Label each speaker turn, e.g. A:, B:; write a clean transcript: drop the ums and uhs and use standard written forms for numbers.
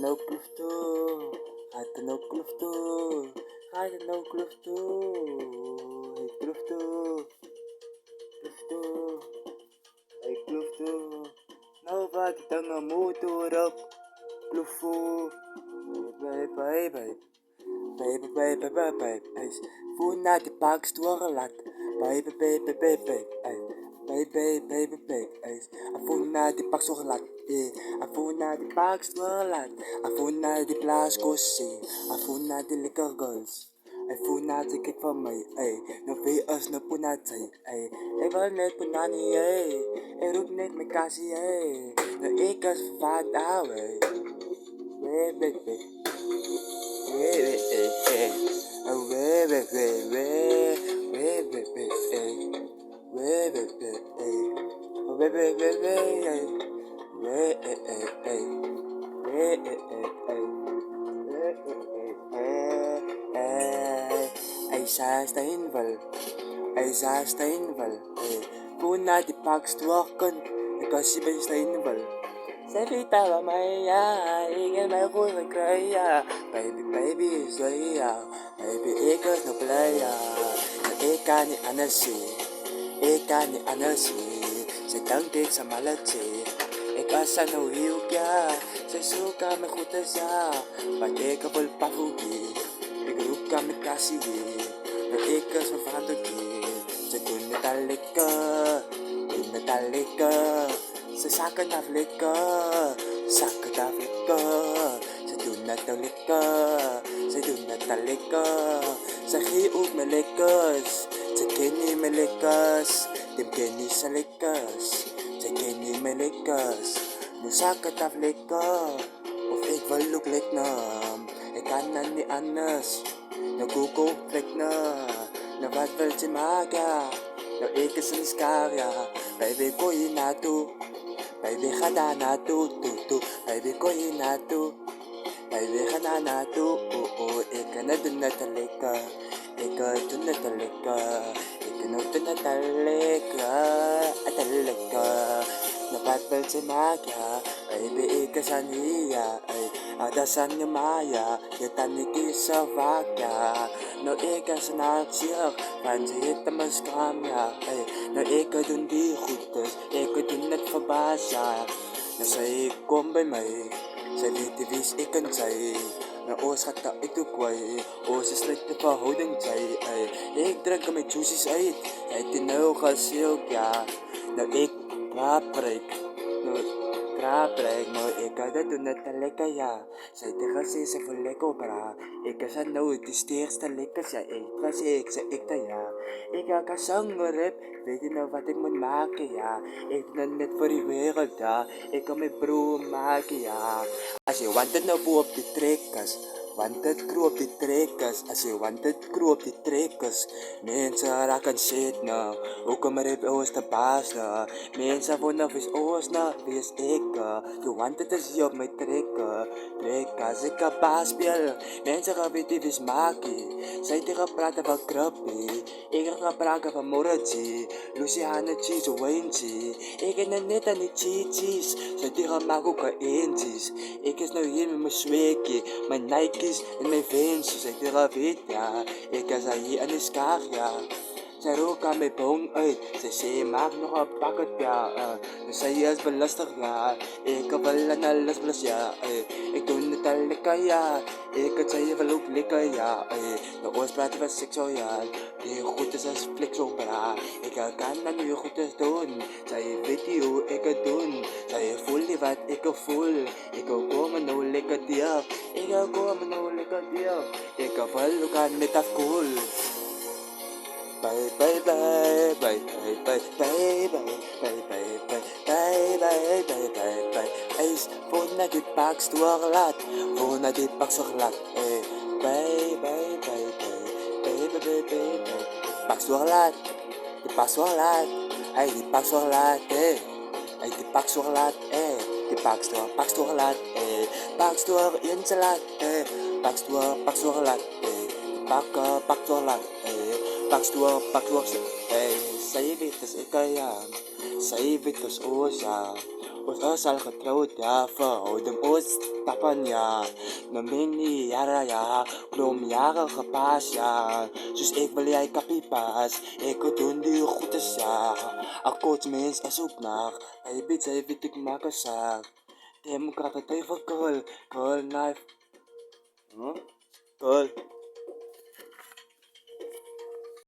A: No cliff too. No cliff too. No cliff too. Cliff too. Cliff too. Cliff too. Nobody dang a motor up. Cliff too. Baby. Voel naar de parks doorlaat. Baby. Voel naar de parks doorlaat. Voel naar de parks doorlaat. Voel naar de plaats kossie. Voel naar de liquor girls. Voel naar de kip van mij. Nog weer als een punatay. Ik wil net punani. Ik roep net mijn kassie. Ik als vervaard ouwe. Baby. Steinwell. Puna die pakst wakken, ik als je ben Steinwell. Zij vertellen mij ja, ik en mijn goede krijgen. Baby is ja, baby ik is nog blij ja. Ik kan niet anders zien. Zij dankt ik zijn maletje. Ik was aan nou heel ja, zij zoeken me goed te zijn. Maar ik wil pafugi, ik roep aan mijn kassie. Maar ik is van vaderkie. Ze doen het al lekker, Ze zakken af lekker, Ze doen het al lekker, Ze geven ook me lekkers, ze kennen me lekkers, die kennen ze lekkers, ze kennen me lekkers. Nu zak het af lekker, of ik wil ook lekker, ik kan dan niet anders. Nou koko plek nou wat wil je maken? Nou ik is een skaria, baby ko je naartoe, baby ga daar naartoe, baby ko je naartoe, baby ga daar naartoe, ik kan het doen net lekker, ik kan het doen net lekker, ik kan het doen net lekker, nou wat wil je maken? Baby ik is aan hier, ada san je maya, je tan niet is vaca. Nou ik is een actier, van ze hit hem een scram ja. Nou ik doen die goed ik doen het verbaas ja. Nou zij kom bij mij, zij weet wie ik kan zijn. Nou oos gaat dat ik ook kwijt, oos is slechte verhouding zij. Ik drink mijn juices uit, zij die nou gezild ja. Nou ik praat maar ik kan dat doen net lekker ja. Zij tegen ze voor lekker bra. Ik is aan nou het eerste lekker ja. Ik zei ik dan ja. Ik ga zanger rap, weet je nou wat ik moet maken ja. Ik doe het net voor die wereld ja. Ik kan mijn broer maken ja. Als je want het nou boe op de trekkers. Want het crew op die trekkers, als je want het crew op die trekkers. Mensen raken shit nou, ook om rip oos de baas nou. Mensen wonen of is oos nou, wie is ik? Je want het is je op mijn trekken, als ik een baas speel. Mensen gaan weten wie is maki, zij tegen praten van krappie. Ik ga praten van moraji, Luciana cheese wijntje. Ik ben er net aan die cheeties, zij tegen maken ook een eentjes. Ik is nou hier met mijn zweekje, mijn Nike's en mijn Vensjes. Ik tegen weet ja, ik is hier aan de skaar ja. Zij rook aan mijn boom uit, zij zei maak nog een pakket ja. Zij is belastig ja, ik wil aan alles belast ja. Ik doe het al lekker ja, ik het zij wel ook lekker ja. De oors praten van seksueel, die goed is als flexobra. Ik kan dat nu goed is doen, zij weet niet hoe ik het doen. Zij voelt niet wat ik voel, ik kom nou lekker diep. Ik kom nou lekker diep, ik wil ook aan met afkoel. Bye. Eens voor naar die pak stoorlaat, voor naar die pak stoorlaat. Bye. Pak stoorlaat, die pak stoorlaat, die pak stoorlaat, die pak stoorlaat, die pak stoorlaat, Backstore in sa latte, backstore latte, backstore latte, backstore säg vitus ikaya, säg vitus osa, osal katraut ya för och de os tapan ya, na mini yara ya, krom yara kapas ya, sus ik wil jij kapipas, ik het undi goedes ya, akkoord mens asuk nach, hij bit ik makasak, dem kata tevol kol knife, kol.